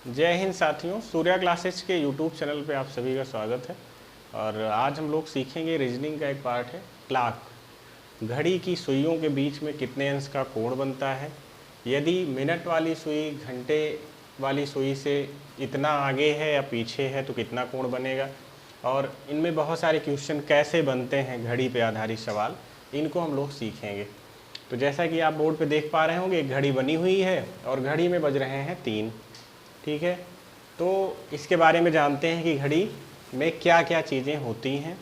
जय हिंद साथियों, सूर्या क्लासेस के यूट्यूब चैनल पे आप सभी का स्वागत है। और आज हम लोग सीखेंगे रीजनिंग का एक पार्ट है क्लॉक। घड़ी की सुइयों के बीच में कितने अंश का कोण बनता है, यदि मिनट वाली सुई घंटे वाली सुई से इतना आगे है या पीछे है तो कितना कोण बनेगा। और इनमें बहुत सारे क्वेश्चन कैसे बनते हैं, घड़ी पे आधारित सवाल, इनको हम लोग सीखेंगे। तो जैसा कि आप बोर्ड पे देख पा रहे होंगे, एक घड़ी बनी हुई है और घड़ी में बज रहे हैं 3। ठीक है, तो इसके बारे में जानते हैं कि घड़ी में क्या क्या चीज़ें होती हैं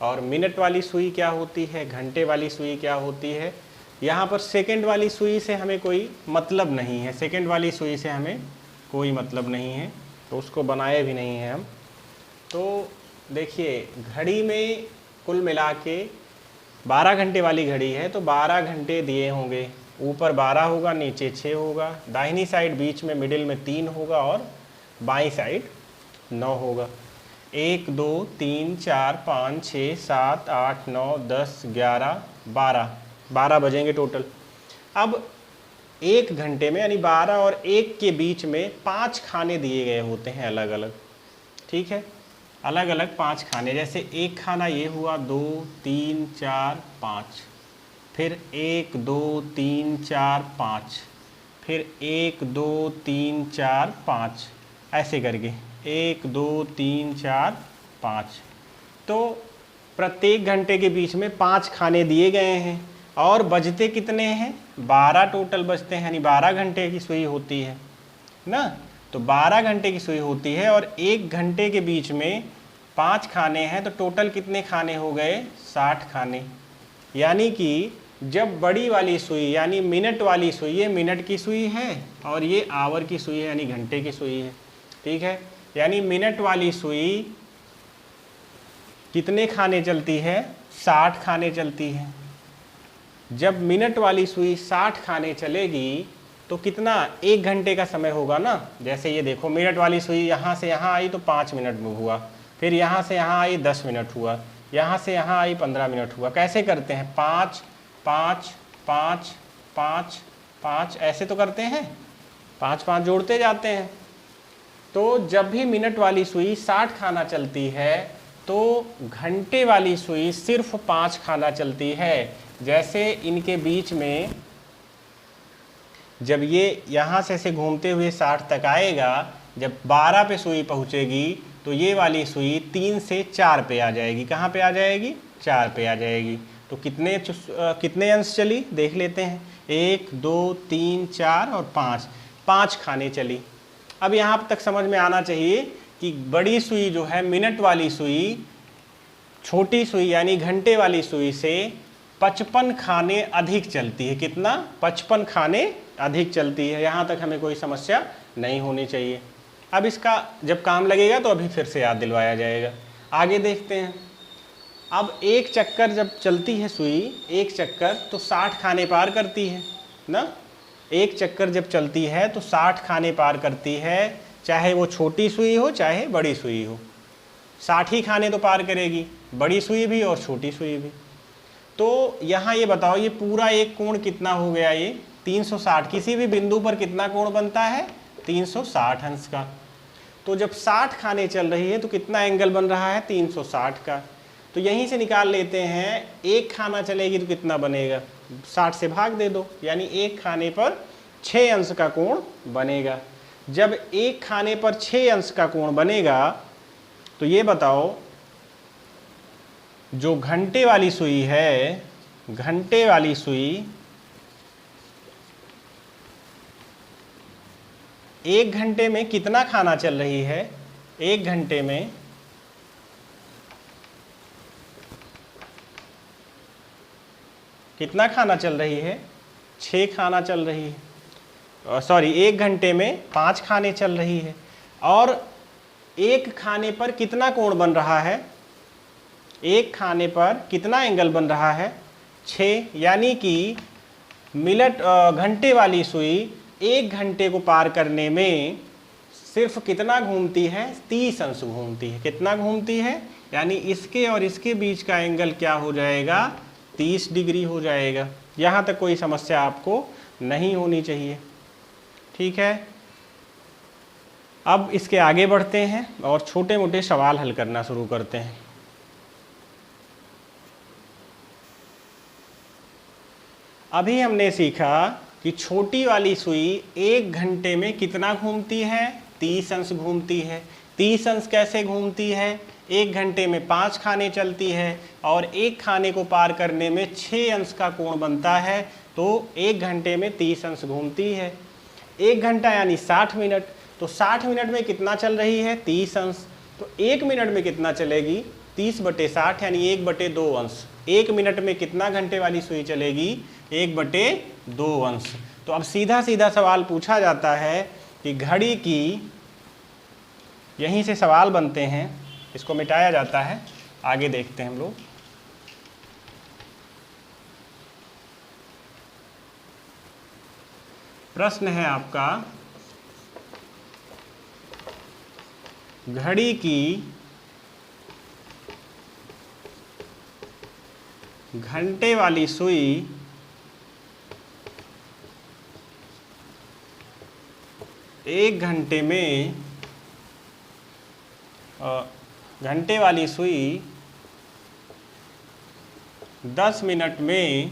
और मिनट वाली सुई क्या होती है, घंटे वाली सुई क्या होती है। यहाँ पर सेकंड वाली सुई से हमें कोई मतलब नहीं है, सेकंड वाली सुई से हमें कोई मतलब नहीं है, तो उसको बनाए भी नहीं है हम। तो देखिए, घड़ी में कुल मिला के 12 घंटे वाली घड़ी है तो 12 घंटे दिए होंगे। ऊपर 12 होगा, नीचे 6 होगा, दाहिनी साइड बीच में मिडिल में 3 होगा और बाईं साइड 9 होगा। 1 2 3 4 5 6 7 8 9 10 11 12 बजेंगे टोटल। अब एक घंटे में यानी 12 और 1 के बीच में 5 खाने दिए गए होते हैं अलग अलग। ठीक है, अलग अलग 5 खाने। जैसे एक खाना ये हुआ, 2 3 4 5, फिर 1 2 3 4 5, फिर 1 2 3 4 5, ऐसे करके 1 2 3 4 5। तो प्रत्येक घंटे के बीच में 5 खाने दिए गए हैं और बजते कितने हैं, 12 टोटल बजते हैं, यानी 12 घंटे की सुई होती है ना। तो 12 घंटे की सुई होती है और एक घंटे के बीच में 5 खाने हैं, तो टोटल कितने खाने हो गए, 60 खाने। यानी कि जब बड़ी वाली सुई यानी मिनट वाली सुई, ये मिनट की सुई है और ये आवर की सुई है यानी घंटे की सुई है। ठीक है, यानी मिनट वाली सुई कितने खाने चलती है, 60 खाने चलती है। जब मिनट वाली सुई 60 खाने चलेगी तो कितना, 1 घंटे का समय होगा ना। जैसे ये देखो, मिनट वाली सुई यहाँ से यहाँ आई तो 5 मिनट में हुआ, फिर यहाँ से यहाँ आई 10 मिनट हुआ, यहाँ से यहाँ आई 15 मिनट हुआ। कैसे करते हैं, 5 5 5 5 5, ऐसे तो करते हैं, 5 5 जोड़ते जाते हैं। तो जब भी मिनट वाली सुई 60 खाना चलती है तो घंटे वाली सुई सिर्फ 5 खाना चलती है। जैसे इनके बीच में जब ये यहाँ से ऐसे घूमते हुए 60 तक आएगा, जब 12 पे सुई पहुँचेगी तो ये वाली सुई 3 से 4 पे आ जाएगी। कहाँ पे आ जाएगी, 4 पे आ जाएगी। तो कितने अंश चली देख लेते हैं, 1 2 3 4 और 5 खाने चली। अब यहाँ तक समझ में आना चाहिए कि बड़ी सुई जो है, मिनट वाली सुई, छोटी सुई यानी घंटे वाली सुई से 55 खाने अधिक चलती है। कितना, 55 खाने अधिक चलती है। यहाँ तक हमें कोई समस्या नहीं होनी चाहिए। अब इसका जब काम लगेगा तो अभी फिर से याद दिलवाया जाएगा। आगे देखते हैं। अब एक चक्कर जब चलती है सुई, एक चक्कर तो 60 खाने पार करती है ना। एक चक्कर जब चलती है तो 60 खाने पार करती है, चाहे वो छोटी सुई हो चाहे बड़ी सुई हो, 60 ही खाने तो पार करेगी, बड़ी सुई भी और छोटी सुई भी। तो यहाँ ये बताओ, ये पूरा एक कोण कितना हो गया, ये 360। किसी भी बिंदु पर कितना कोण बनता है, 360 अंश का। तो जब 60 खाने चल रही है तो कितना एंगल बन रहा है, 360 का। तो यहीं से निकाल लेते हैं, एक खाना चलेगी तो कितना बनेगा, 60 से भाग दे दो, यानी एक खाने पर 6 अंश का कोण बनेगा। जब एक खाने पर 6 अंश का कोण बनेगा तो ये बताओ, जो घंटे वाली सुई है, घंटे वाली सुई 1 घंटे में कितना खाना चल रही है, 1 घंटे में कितना खाना चल रही है, 6 खाना चल रही है। सॉरी, 1 घंटे में 5 खाने चल रही है। और एक खाने पर कितना कोण बन रहा है, एक खाने पर कितना एंगल बन रहा है, 6। यानी कि मिनट घंटे वाली सुई 1 घंटे को पार करने में सिर्फ कितना घूमती है, 30 अंश घूमती है। कितना घूमती है, यानी इसके और इसके बीच का एंगल क्या हो जाएगा, 30 डिग्री हो जाएगा। यहाँ तक कोई समस्या आपको नहीं होनी चाहिए। ठीक है, अब इसके आगे बढ़ते हैं और छोटे मोटे सवाल हल करना शुरू करते हैं। अभी हमने सीखा कि छोटी वाली सुई 1 घंटे में कितना घूमती है, 30 अंश घूमती है। 30 अंश कैसे घूमती है? 1 घंटे में 5 खाने चलती है और एक खाने को पार करने में 6 अंश का कोण बनता है, तो 1 घंटे में 30 अंश घूमती है। 1 घंटा यानी 60 मिनट, तो 60 मिनट में कितना चल रही है? 30 अंश। तो 1 मिनट में कितना चलेगी? 30/60 यानी 1/2 अंश। 1 मिनट में कितना घंटे वाली सुई चलेगी? 1/2 अंश। तो अब सीधा सीधा सवाल पूछा जाता है कि घड़ी की, यहीं से सवाल बनते हैं, इसको मिटाया जाता है, आगे देखते हैं हम लोग। प्रश्न है आपका, घड़ी की घंटे वाली सुई एक घंटे में घंटे वाली सुई 10 मिनट में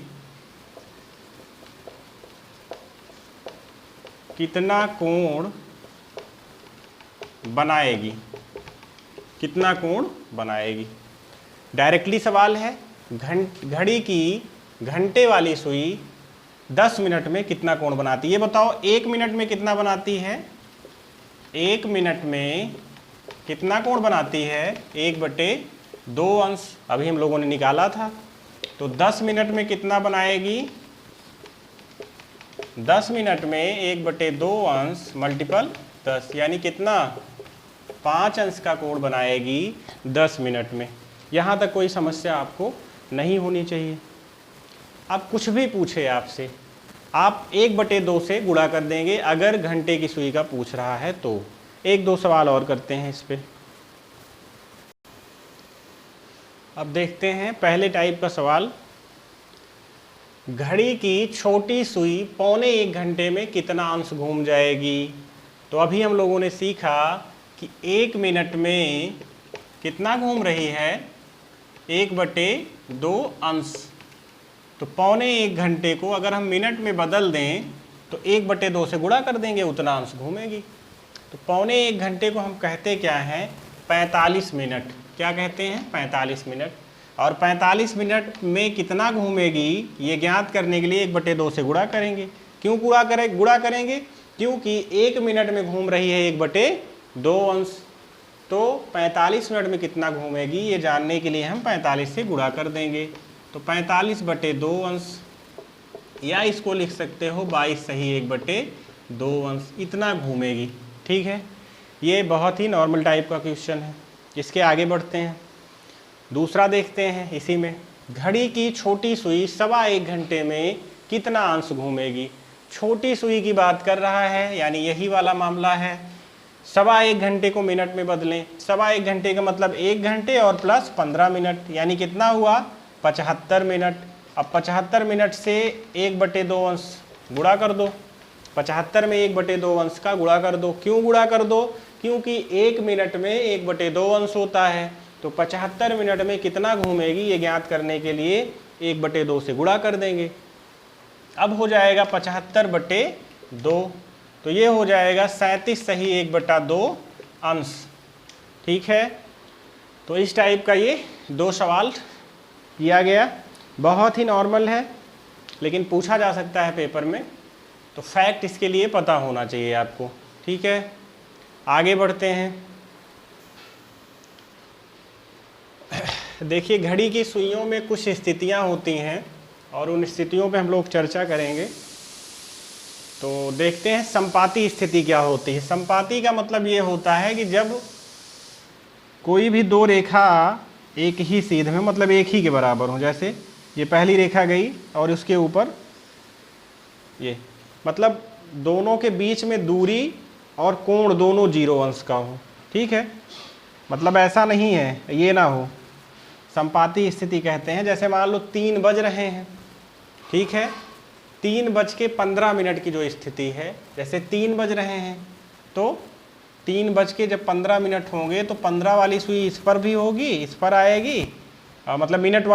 कितना कोण बनाएगी? कितना कोण बनाएगी? डायरेक्टली सवाल है। घड़ी की घंटे वाली सुई 10 मिनट में कितना कोण बनाती है? ये बताओ 1 मिनट में कितना बनाती है? 1 मिनट में कितना कोण बनाती है? 1/2 अंश। अभी हम लोगों ने निकाला था। तो 10 मिनट में कितना बनाएगी? 10 मिनट में 1/2 अंश मल्टीपल 10 यानी कितना? 5 अंश का कोण बनाएगी 10 मिनट में। यहाँ तक कोई समस्या आपको नहीं होनी चाहिए। अब कुछ भी पूछे आपसे, आप 1/2 से गुणा कर देंगे अगर घंटे की सुई का पूछ रहा है तो। 1-2 सवाल और करते हैं इस पे। अब देखते हैं पहले टाइप का सवाल, घड़ी की छोटी सुई 1.25 घंटे में कितना अंश घूम जाएगी? तो अभी हम लोगों ने सीखा कि 1 मिनट में कितना घूम रही है? 1/2 अंश। तो 1.25 घंटे को अगर हम मिनट में बदल दें तो 1/2 से गुणा कर देंगे, उतना अंश घूमेगी। तो 1.25 घंटे को हम कहते क्या हैं? 45 मिनट। क्या कहते हैं? 45 मिनट। और 45 मिनट में कितना घूमेगी ये ज्ञात करने के लिए 1/2 से गुणा करेंगे। क्यों गुणा करेंगे? क्योंकि 1 मिनट में घूम रही है 1/2 अंश। तो 45 मिनट में कितना घूमेगी ये जानने के लिए हम 45 से गुणा कर देंगे। तो 45/2 अंश, या इसको लिख सकते हो 22 सही 1/2 अंश, इतना घूमेगी। ठीक है, ये बहुत ही नॉर्मल टाइप का क्वेश्चन है। इसके आगे बढ़ते हैं, दूसरा देखते हैं इसी में। घड़ी की छोटी सुई 1.25 घंटे में कितना अंश घूमेगी? छोटी सुई की बात कर रहा है, यानी यही वाला मामला है। 1.25 घंटे को मिनट में बदलें। 1.25 घंटे का मतलब 1 घंटे और प्लस 15 मिनट, यानी कितना हुआ? 75 मिनट। अब 75 मिनट से 1/2 अंश गुणा कर दो। 75 में 1/2 अंश का गुणा कर दो। क्यों गुणा कर दो? क्योंकि 1 मिनट में 1/2 अंश होता है। तो 75 मिनट में कितना घूमेगी ये ज्ञात करने के लिए 1/2 से गुणा कर देंगे। अब हो जाएगा 75/2, तो ये हो जाएगा 37 सही 1/2 अंश। ठीक है, तो इस टाइप का ये 2 सवाल किया गया। बहुत ही नॉर्मल है, लेकिन पूछा जा सकता है पेपर में, तो फैक्ट इसके लिए पता होना चाहिए आपको। ठीक है, आगे बढ़ते हैं। देखिए, घड़ी की सुइयों में कुछ स्थितियां होती हैं और उन स्थितियों पे हम लोग चर्चा करेंगे। तो देखते हैं संपाती स्थिति क्या होती है। संपाती का मतलब ये होता है कि जब कोई भी 2 रेखा एक ही सीध में, मतलब एक ही के बराबर हो। जैसे ये पहली रेखा गई और उसके ऊपर ये, मतलब दोनों के बीच में दूरी और कोण दोनों 0 अंश का हो। ठीक है, मतलब ऐसा नहीं है ये ना हो, संपाती स्थिति कहते हैं। जैसे मान लो 3 बज रहे हैं, ठीक है, 3:15 की जो स्थिति है, जैसे 3 बज रहे हैं तो 3:15 होंगे तो 15 वाली सुई इस पर भी होगी, इस पर आएगी, मतलब मिनट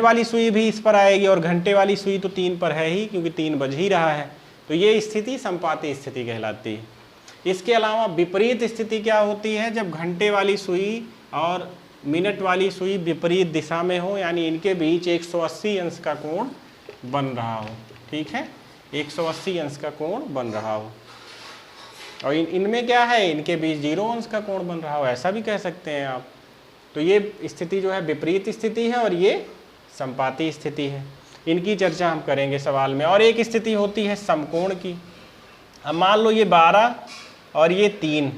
वाली सुई भी इस पर आएगी, और घंटे वाली सुई तो 3 पर है ही, क्योंकि 3 बज ही रहा है। तो ये स्थिति संपाती स्थिति कहलाती है। इसके अलावा विपरीत स्थिति क्या होती है, जब घंटे वाली सुई और मिनट वाली सुई विपरीत दिशा में हो, यानी इनके बीच 180 अंश का कोण बन रहा हो। ठीक है, 180 अंश का कोण बन रहा हो, और इनमें क्या है, इनके बीच 0 अंश का कोण बन रहा हो, ऐसा भी कह सकते हैं आप। तो ये स्थिति जो है विपरीत स्थिति है, और ये संपाती स्थिति है। इनकी चर्चा हम करेंगे सवाल में। और एक स्थिति होती है समकोण की। अब मान लो ये 12 और ये 3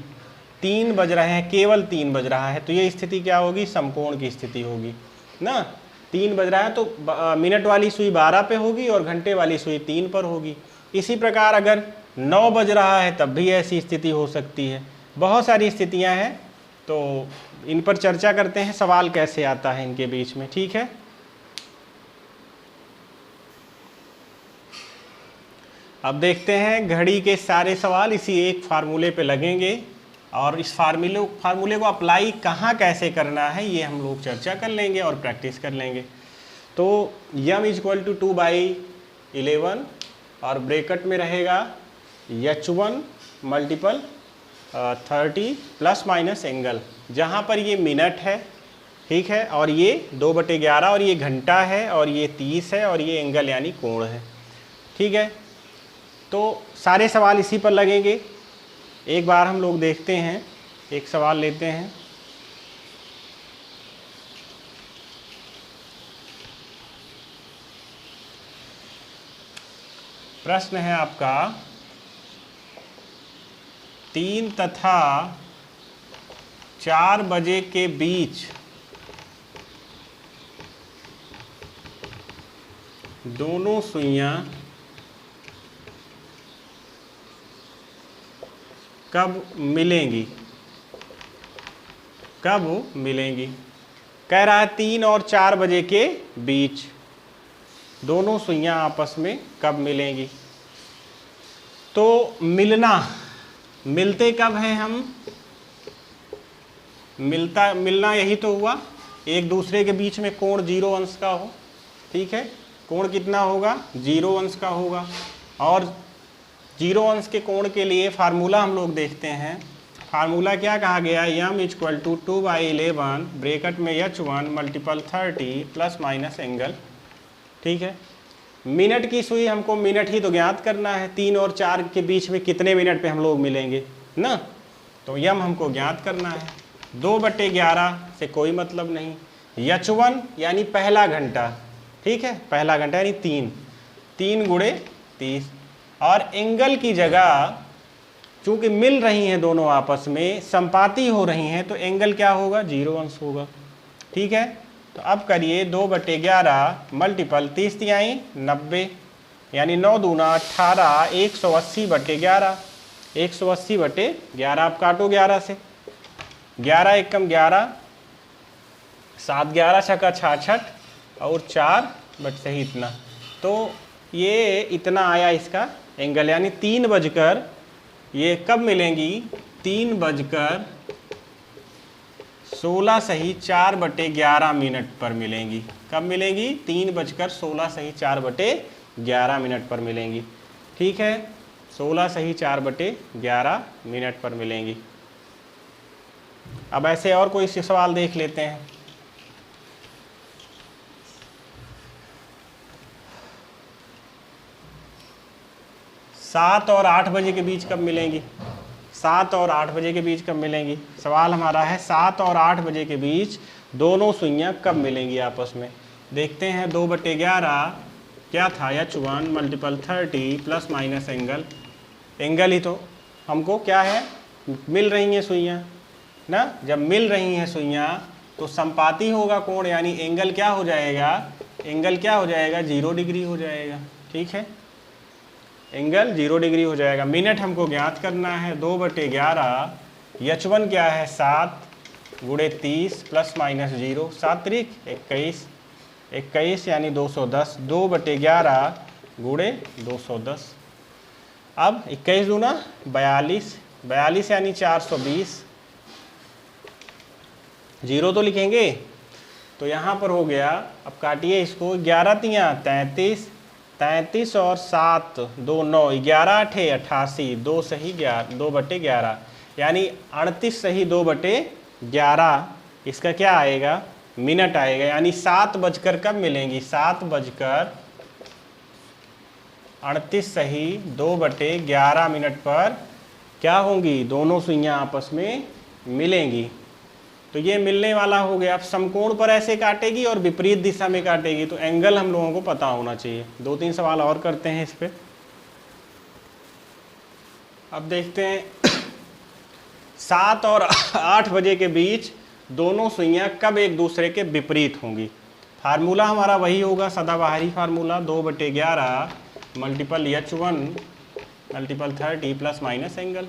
बज रहे हैं, केवल 3 बज रहा है, तो ये स्थिति क्या होगी, समकोण की स्थिति होगी ना। 3 बज रहा है तो मिनट वाली सुई 12 पे होगी और घंटे वाली सुई 3 पर होगी। इसी प्रकार अगर 9 बज रहा है तब भी ऐसी स्थिति हो सकती है। बहुत सारी स्थितियां हैं, तो इन पर चर्चा करते हैं, सवाल कैसे आता है इनके बीच में। ठीक है, अब देखते हैं घड़ी के सारे सवाल इसी एक फार्मूले पे लगेंगे, और इस फार्मूले को अप्लाई कहाँ कैसे करना है ये हम लोग चर्चा कर लेंगे और प्रैक्टिस कर लेंगे। तो m = 2/11 और ब्रैकेट में रहेगा h1 × 30 ± एंगल, जहाँ पर ये मिनट है, ठीक है, और ये 2/11 और ये घंटा है, और ये 30 है, और ये एंगल यानी कोण है। ठीक है, तो सारे सवाल इसी पर लगेंगे। एक बार हम लोग देखते हैं, एक सवाल लेते हैं। प्रश्न है आपका, 3 तथा 4 बजे के बीच दोनों सुइयां कब मिलेंगी? कब मिलेंगी? कह रहा है 3 और 4 बजे के बीच दोनों सुइयां आपस में कब मिलेंगी। तो मिलते कब हैं हम? मिलना यही तो हुआ, एक दूसरे के बीच में कोण 0 अंश का हो। ठीक है, कोण कितना होगा? 0 अंश का होगा। और 0 अंश के कोण के लिए फार्मूला हम लोग देखते हैं। फार्मूला क्या कहा गया? m = 2/11 ब्रैकेट में h1 × 30 ± एंगल। ठीक है, मिनट की सुई हमको मिनट ही तो ज्ञात करना है, 3 और 4 के बीच में कितने मिनट पे हम लोग मिलेंगे ना, तो m हमको ज्ञात करना है। 2/11 से कोई मतलब नहीं, h1 यानी पहला घंटा, ठीक है, पहला घंटा यानी 3 × 30, और एंगल की जगह चूंकि मिल रही हैं दोनों आपस में, संपाती हो रही हैं, तो एंगल क्या होगा? 0 अंश होगा। ठीक है, तो अब करिए 2/11 मल्टीपल 30 तिहाई 90, यानी 9 दूना 18, 180/11, 180/11 आप काटो 11 से, 11 एकम 11, 7 11 छक्का 66, और 4 बट सही इतना, तो ये इतना आया इसका एंगल, यानी 3 बजकर, ये कब मिलेंगी? 3:16 सही 4/11 मिनट पर मिलेंगी। कब मिलेंगी? 3:16 सही 4/11 मिनट पर मिलेंगी। ठीक है, 16 सही 4/11 मिनट पर मिलेंगी। अब ऐसे और कोई सवाल देख लेते हैं। 7 और 8 बजे के बीच कब मिलेंगी? 7 और 8 बजे के बीच कब मिलेंगी? सवाल हमारा है 7 और 8 बजे के बीच दोनों सुइयां कब मिलेंगी आपस में। देखते हैं, 2/11 क्या था? h1 × 30 ± एंगल, एंगल ही तो हमको क्या है? मिल रही हैं सुइयां ना, जब मिल रही हैं सुइयां तो संपाती होगा कोण, यानी एंगल क्या हो जाएगा? एंगल क्या हो जाएगा? 0 डिग्री हो जाएगा। ठीक है, एंगल 0 डिग्री हो जाएगा। मिनट हमको ज्ञात करना है, 2/11, h1 क्या है? 7 × 30 ± 0, 7 × 21, 21 यानी 210, 2/11 × 210। अब 21 दूना 42, 42 यानी 420, जीरो तो लिखेंगे। तो यहाँ पर हो गया, अब काटिए इसको, 11 तियाँ 33, 33 और 7 2 9, 11 8 88, 2 सही 2/11 यानी 38 सही 2/11। इसका क्या आएगा, मिनट आएगा। यानी 7 बजकर कब मिलेंगी, 7:38 सही 2/11 मिनट पर क्या होंगी, दोनों सुइयां आपस में मिलेंगी। तो ये मिलने वाला हो गया। अब समकोण पर ऐसे काटेगी और विपरीत दिशा में काटेगी, तो एंगल हम लोगों को पता होना चाहिए। 2-3 सवाल और करते हैं इस पे। अब देखते हैं 7 और 8 बजे के बीच दोनों सुइयां कब एक दूसरे के विपरीत होंगी। फार्मूला हमारा वही होगा, सदाबहारी formula, 2/11 multiple H1 multiple 30 plus minus angle.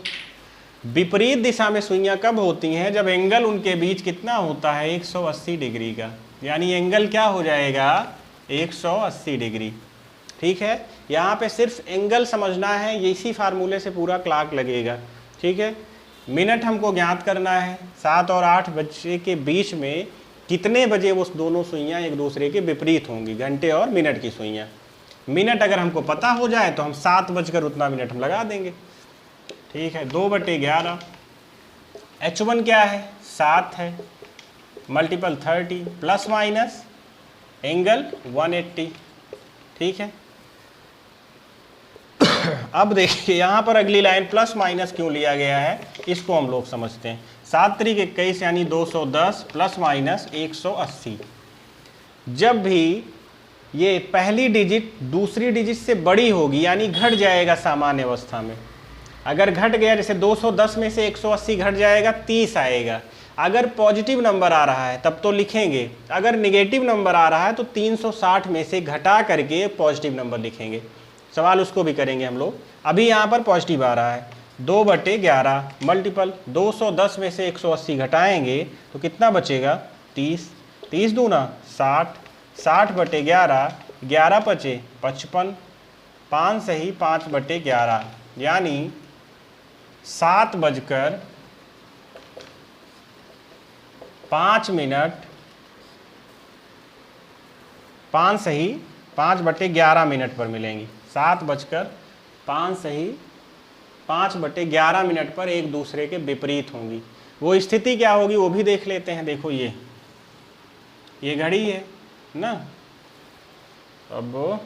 विपरीत दिशा में सुइयां कब होती हैं, जब एंगल उनके बीच कितना होता है, 180 डिग्री का। यानी एंगल क्या हो जाएगा, 180 डिग्री। ठीक है, यहाँ पे सिर्फ एंगल समझना है, इसी फार्मूले से पूरा क्लॉक लगेगा। ठीक है, मिनट हमको ज्ञात करना है। 7 और 8 बजे के बीच में कितने बजे वो दोनों सुइयां एक दूसरे के विपरीत होंगी, घंटे और मिनट की सुइयां। मिनट अगर हमको पता हो जाए तो हम 7 बजकर उतना मिनट हम लगा देंगे। ठीक है, 2/11 H1 क्या है, 7 है, मल्टीपल 30 प्लस माइनस एंगल 180। ठीक है, अब देखिए यहाँ पर अगली लाइन प्लस माइनस क्यों लिया गया है, इसको हम लोग समझते हैं। 7 त्रिक 21 यानी 210 प्लस माइनस 180। जब भी ये पहली डिजिट दूसरी डिजिट से बड़ी होगी यानी घट जाएगा सामान्य अवस्था में। अगर घट गया, जैसे 210 में से 180 घट जाएगा, 30 आएगा। अगर पॉजिटिव नंबर आ रहा है तब तो लिखेंगे, अगर निगेटिव नंबर आ रहा है तो 360 में से घटा करके पॉजिटिव नंबर लिखेंगे। सवाल उसको भी करेंगे हम लोग। अभी यहाँ पर पॉजिटिव आ रहा है, 2/11 मल्टीपल 210 में से 180 घटाएंगे तो कितना बचेगा, 30, 30 दूना 60, 60/11, 11 बचे 55, 5 सही 5/11 यानी 7 बजकर 5 मिनट, 5 सही 5/11 मिनट पर मिलेंगी। 7 बजकर 5 सही 5/11 मिनट पर एक दूसरे के विपरीत होंगी। वो स्थिति क्या होगी वो भी देख लेते हैं। देखो ये घड़ी है ना, अब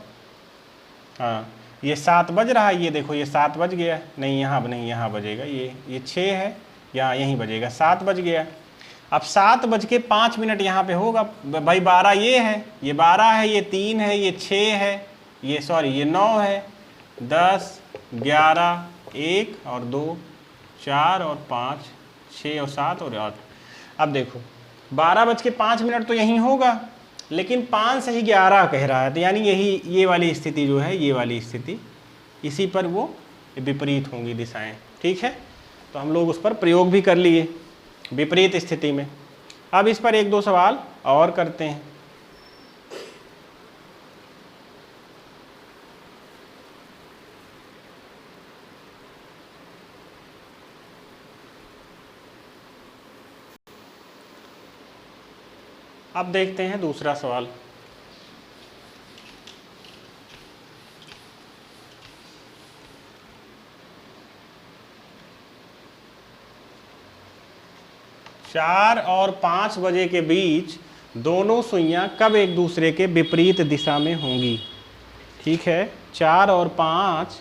हाँ ये 7 बज रहा है, ये देखो ये 7 बज गया, नहीं यहाँ नहीं, यहाँ बजेगा, ये 6 है, यहाँ यहीं बजेगा, 7 बज गया। अब 7:05 यहाँ पे होगा भाई। 12 ये है, ये 12 है, ये 3 है, ये 6 है, ये सॉरी ये 9 है, 10 11 1 और 2 4 और 5 6 और 7 और 8। अब देखो 12:05 तो यहीं होगा, लेकिन 5 सही 11 कह रहा है, तो यानी यही ये वाली स्थिति जो है, ये वाली स्थिति, इसी पर वो विपरीत होंगी दिशाएं। ठीक है, तो हम लोग उस पर प्रयोग भी कर लिए विपरीत स्थिति में। अब इस पर 1-2 सवाल और करते हैं। अब देखते हैं दूसरा सवाल। चार और 5 बजे के बीच दोनों सुइयां कब एक दूसरे के विपरीत दिशा में होंगी। ठीक है, 4 और 5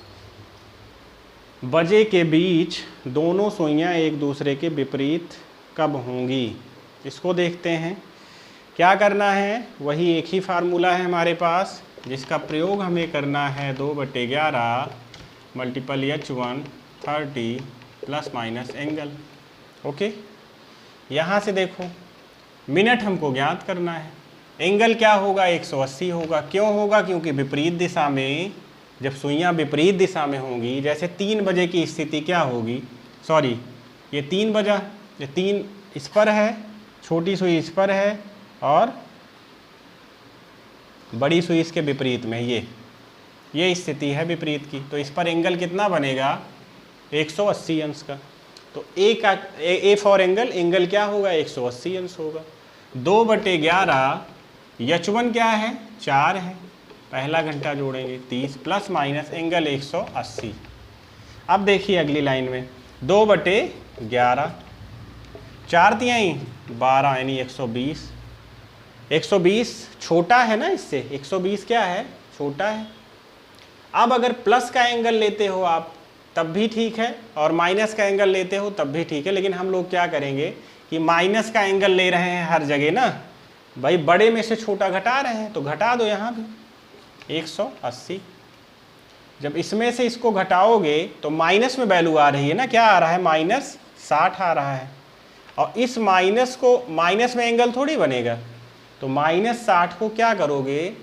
बजे के बीच दोनों सुइयां एक दूसरे के विपरीत कब होंगी, इसको देखते हैं। क्या करना है, वही एक ही फार्मूला है हमारे पास, जिसका प्रयोग हमें करना है 2/11 multiple H1 30 plus minus angle. Okay, यहाँ से देखो मिनट हमको ज्ञात करना है, एंगल क्या होगा, 180 होगा। क्यों होगा, क्योंकि विपरीत दिशा में, जब सुइयां विपरीत दिशा में होंगी, जैसे 3 बजे की स्थिति क्या होगी, सॉरी ये 3 बजा, ये 3 इस पर है, छोटी सुई इस पर है और बड़ी सुई इसके विपरीत में, ये स्थिति है विपरीत की। तो इस पर एंगल कितना बनेगा, 180 अंश का। तो ए फॉर एंगल क्या होगा, 180 अंश होगा। 2/11 H1 क्या है, 4 है, पहला घंटा जोड़ेंगे 30 प्लस माइनस एंगल 180। अब देखिए अगली लाइन में 2/11, 4 तिहाई 12 यानी 120। 120 छोटा है ना इससे, 120 क्या है, छोटा है। अब अगर प्लस का एंगल लेते हो आप तब भी ठीक है, और माइनस का एंगल लेते हो तब भी ठीक है, लेकिन हम लोग क्या करेंगे कि माइनस का एंगल ले रहे हैं हर जगह ना भाई, बड़े में से छोटा घटा रहे हैं तो घटा दो यहाँ भी 180। जब इसमें से इसको घटाओगे तो माइनस में वैल्यू आ रही है ना, क्या आ रहा है, -60 आ रहा है। और इस माइनस को, माइनस में एंगल थोड़ी बनेगा, तो -60 को क्या करोगे,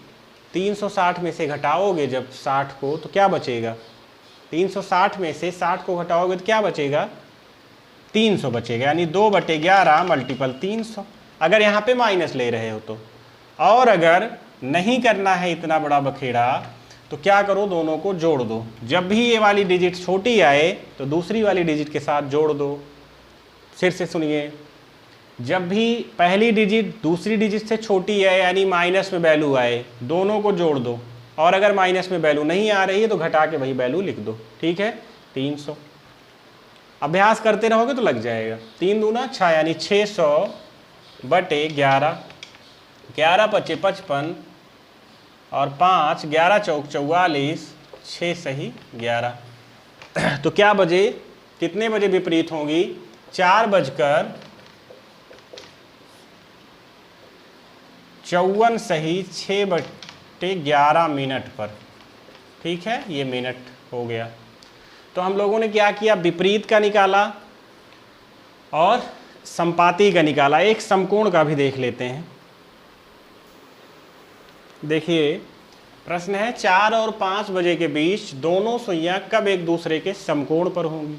360 में से घटाओगे जब 60 को तो क्या बचेगा, 360 में से 60 को घटाओगे तो क्या बचेगा, 300 बचेगा, यानी 2/11 मल्टीपल 300, अगर यहाँ पे माइनस ले रहे हो तो। और अगर नहीं करना है इतना बड़ा बखेड़ा तो क्या करो, दोनों को जोड़ दो। जब भी ये वाली डिजिट छोटी आए तो दूसरी वाली डिजिट के साथ जोड़ दो। फिर से सुनिए, जब भी पहली डिजिट दूसरी डिजिट से छोटी है यानी माइनस में वैल्यू आए, दोनों को जोड़ दो, और अगर माइनस में वैल्यू नहीं आ रही है तो घटा के वही वैल्यू लिख दो, ठीक है, 300। अभ्यास करते रहोगे तो लग जाएगा। 3 दूना 6 यानी 600/11, 11 × 5 = 55 और 5, 11 × 4 = 44, 6 सही 11। तो क्या बजे, कितने बजे विपरीत होंगी, 4:54 सही 6/11 मिनट पर, ठीक है, ये मिनट हो गया। तो हम लोगों ने क्या किया, विपरीत का निकाला और संपाती का निकाला। एक समकोण का भी देख लेते हैं। देखिए प्रश्न है 4 और 5 बजे के बीच दोनों सुइयां कब एक दूसरे के समकोण पर होंगी।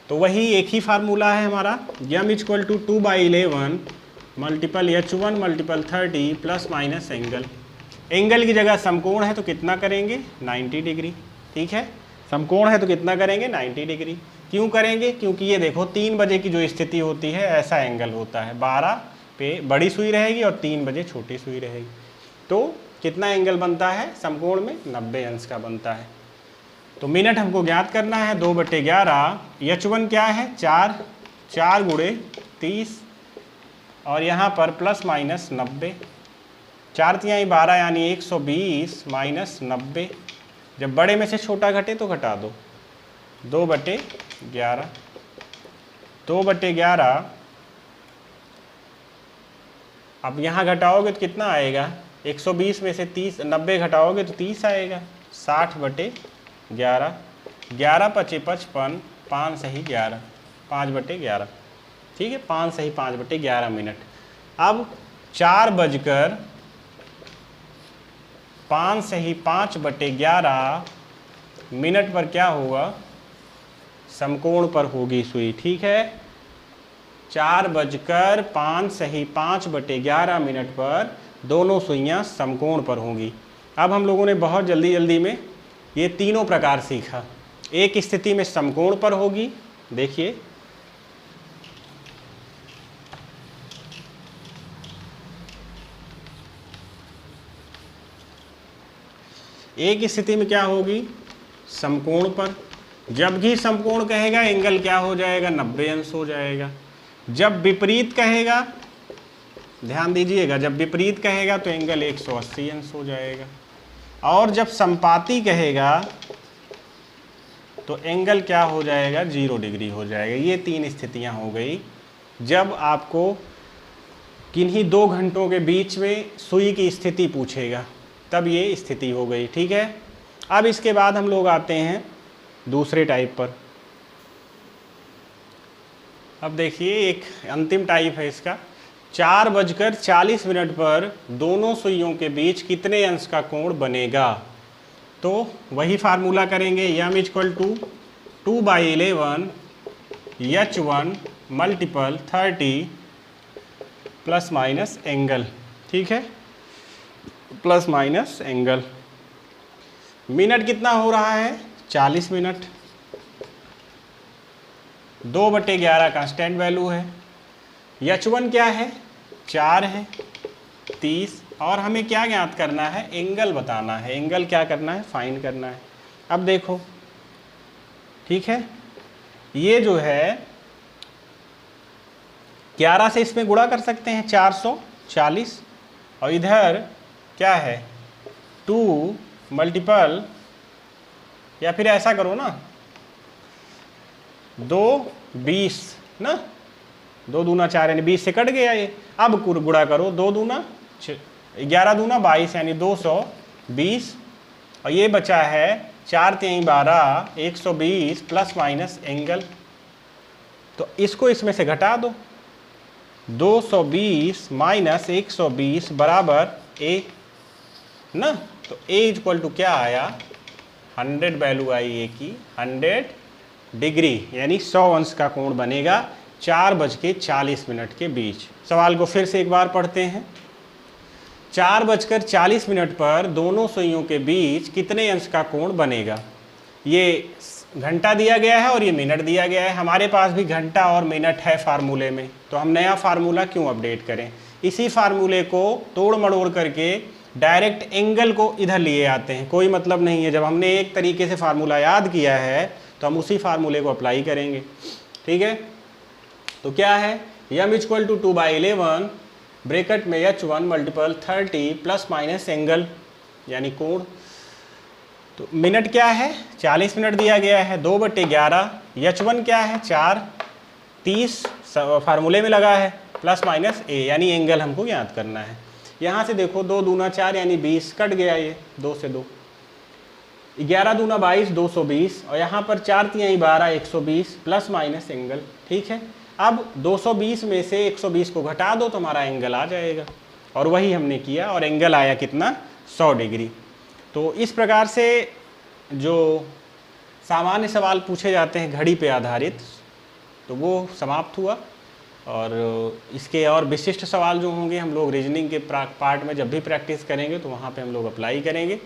तो वही एक ही फार्मूला है हमारा, m = 2/11 multiple H1 multiple 30 plus minus angle. Angle की जगह समकोण है तो कितना करेंगे, 90 डिग्री, ठीक है, समकोण है तो कितना करेंगे, 90 डिग्री। क्यों करेंगे, क्योंकि ये देखो 3 बजे की जो स्थिति होती है ऐसा एंगल होता है, 12 पे बड़ी सुई रहेगी और 3 बजे छोटी सुई रहेगी। तो कितना एंगल बनता है समकोण में, 90 अंश का बनता है। तो मिनट हमको ज्ञात करना है, 2/11, H1 क्या है, 4 × 30 और यहाँ पर प्लस माइनस 90, 4 तिहाई 12 यानी 120 माइनस 90। जब बड़े में से छोटा घटे तो घटा दो, 2/11, 2/11। अब यहाँ घटाओगे तो कितना आएगा, 120 में से 90 घटाओगे तो 30 आएगा, 60/11, 11 × 5 = 55, 5 सही 11, 5/11, ठीक है, 5 सही 5/11 मिनट। अब 5 सही 5/11 मिनट पर क्या होगा, समकोण पर होगी सुई, ठीक है, 5 सही 5/11 मिनट पर दोनों सुइयां समकोण पर होंगी। अब हम लोगों ने बहुत जल्दी में ये तीनों प्रकार सीखा। एक स्थिति में समकोण पर होगी, देखिए एक स्थिति में क्या होगी, समकोण पर। जब भी समकोण कहेगा एंगल क्या हो जाएगा, 90 अंश हो जाएगा। जब विपरीत कहेगा, ध्यान दीजिएगा, जब विपरीत कहेगा तो एंगल 180 अंश हो जाएगा। और जब संपाती कहेगा तो एंगल क्या हो जाएगा, 0 डिग्री हो जाएगा। ये 3 स्थितियां हो गई। जब आपको किन्हीं 2 घंटों के बीच में सुई की स्थिति पूछेगा तब ये स्थिति हो गई, ठीक है। अब इसके बाद हम लोग आते हैं दूसरे टाइप पर। अब देखिए एक अंतिम टाइप है इसका, 4:40 पर दोनों सुइयों के बीच कितने अंश का कोण बनेगा। तो वही फार्मूला करेंगे, m = 2/11 H1 multiple 30 plus minus angle, ठीक है, प्लस माइनस एंगल। मिनट कितना हो रहा है, 40 मिनट। 2/11 कांस्टेंट वैल्यू है। H1 क्या है, 4 है, 30। और हमें क्या ज्ञात करना है, एंगल बताना है। एंगल क्या करना है, फाइंड करना है। अब देखो, ठीक है, ये जो है 11 से इसमें गुणा कर सकते हैं 440, और इधर क्या है 2 मल्टीपल, या फिर ऐसा करो ना 2 20 ना, 2 दूना 4 यानी 20 से कट गया ये। अब गुणा करो, 2 दूना 11 दूना 22 यानी 220, और ये बचा है 4 3 12 120 प्लस माइनस एंगल। तो इसको इसमें से घटा दो, 220 माइनस 120 बराबर ए ना। तो ए इक्वल टू क्या आया, 100 वैल्यू आई ए की, 100 डिग्री यानी 100 अंश का कोण बनेगा 4:40 के बीच। सवाल को फिर से एक बार पढ़ते हैं। 4:40 पर दोनों सुइयों के बीच कितने अंश का कोण बनेगा। ये घंटा दिया गया है और ये मिनट दिया गया है। हमारे पास भी घंटा और मिनट है फार्मूले में, तो हम नया फार्मूला क्यों अपडेट करें। इसी फार्मूले को तोड़ मड़ोड़ करके डायरेक्ट एंगल को इधर लिए आते हैं, कोई मतलब नहीं है। जब हमने एक तरीके से फार्मूला याद किया है तो हम उसी फार्मूले को अप्लाई करेंगे, ठीक है। तो क्या है, m इक्वल टू 2/11 ब्रैकेट में H1 multiple 30 plus minus angle यानी कोण। तो मिनट क्या है, 40 मिनट दिया गया है, 2/11। H1 क्या है, 4, 30 फार्मूले में लगा है, प्लस माइनस ए यानी एंगल हमको ज्ञात करना है। यहाँ से देखो 2 दूना 4 यानी 20, कट गया ये 2 से 2, 11 दूना 22 220, और यहाँ पर 4 3 12 120 प्लस माइनस एंगल, ठीक है। अब 220 में से 120 को घटा दो तो हमारा एंगल आ जाएगा, और वही हमने किया, और एंगल आया कितना, 100 डिग्री। तो इस प्रकार से जो सामान्य सवाल पूछे जाते हैं घड़ी पे आधारित, तो वो समाप्त हुआ। और इसके और विशिष्ट सवाल जो होंगे हम लोग रीजनिंग के पार्ट में जब भी प्रैक्टिस करेंगे तो वहाँ पे हम लोग अप्लाई करेंगे।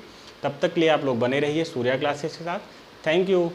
तब तक के लिए आप लोग बने रहिए सूर्या क्लासेस के साथ। Thank you.